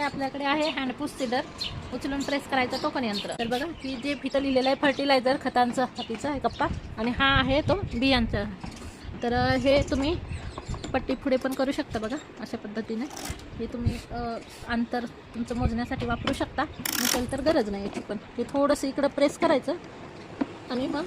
आपल्याकडे आहे हँडपूस सीडर, उचलून प्रेस करायचं टोकन यंत्र. तर बघा की जे फिथं लिहिलेलं आहे फर्टिलायझर खतांचा हातीचा आहे कप्पा, आणि हा आहे तो बियांचा. तर हे तुम्ही पट्टी पुढे पण करू शकता बघा अशा पद्धतीने. हे तुम्ही अंतर तुमचं मोजण्यासाठी वापरू शकता, नसेल तर गरज नाही याची. पण हे थोडंसं इकडं प्रेस करायचं आणि मग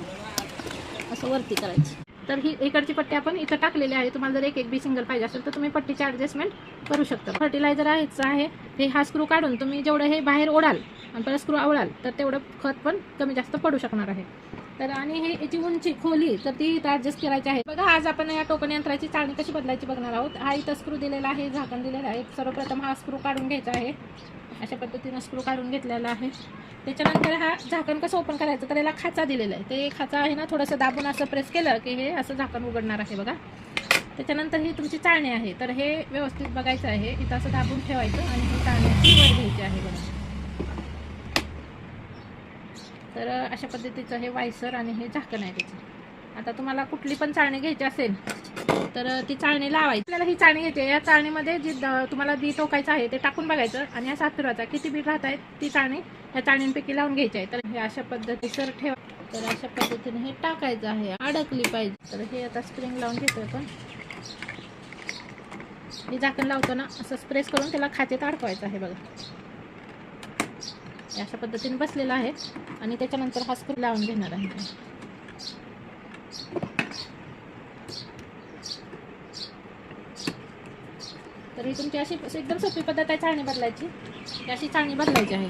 असं वरती करायचं. तर ही इकडची पट्टी आपण इथं टाकलेली आहे. तुम्हाला जर एक बी सिंगल पाहिजे असेल तर तुम्ही पट्टीची ॲडजस्टमेंट करू शकता. फर्टिलायझर आहे हे हा स्क्रू काढून तुम्ही जेवढं हे बाहेर ओढाल आणि परत स्क्रू आवळाल तर तेवढं खत पण कमी जास्त पडू शकणार आहे. तर आणि हे याची उंची खोली तर ती ॲडजस्ट करायची आहे. बघा आज आपण या टोकन यंत्राची चाळणी कशी बदलायची बघणार आहोत. हा इथं स्क्रू दिलेला आहे, झाकण दिलेलं आहे. सर्वप्रथम हा स्क्रू काढून घ्यायचा आहे. अशा पद्धतीनं स्क्रू काढून घेतलेला आहे. त्याच्यानंतर हा झाकण कसं ओपन करायचं तर याला खाचा दिलेला आहे. ते खाचा आहे ना थोडंसं दाबून असं प्रेस केलं की हे असं झाकण उघडणार आहे बघा. त्याच्यानंतर ही तुमची चाळणी आहे. तर हे व्यवस्थित बघायचं आहे, इथं असं दाबून ठेवायचं आणि ही चाळणी वर घ्यायची आहे बघा. तर अशा पद्धतीचं हे वायसर आणि हे झाकण आहे त्याचं. आता तुम्हाला कुठली पण चाळणी घ्यायची असेल तर ती चाळणी लावायची. आपल्याला ही चाळणी घ्यायची. या चाळणीमध्ये जी तुम्हाला बी टोकायचं आहे ते टाकून बघायचं आणि या सातुराचा किती बी राहत आहेत ती चाळणी या चाळणींपैकी लावून घ्यायची आहे. तर हे अशा पद्धतीसर ठेवा. तर अशा पद्धतीने हे टाकायचं आहे, अडकली पाहिजे. तर हे आता स्प्रिंग लावून घेतोय आपण. हे झाकण लावताना असं प्रेस करून त्याला खाचेत अडकवायचं आहे बघा. अशा पद्धतीने बसलेला आहे आणि त्याच्यानंतर हा स्क्रू लावून घेणार आहे. तर ही तुमची अशी एकदम सोपी पद्धत आहे चाळणी बदलायची. अशी चाळणी बदलायची आहे.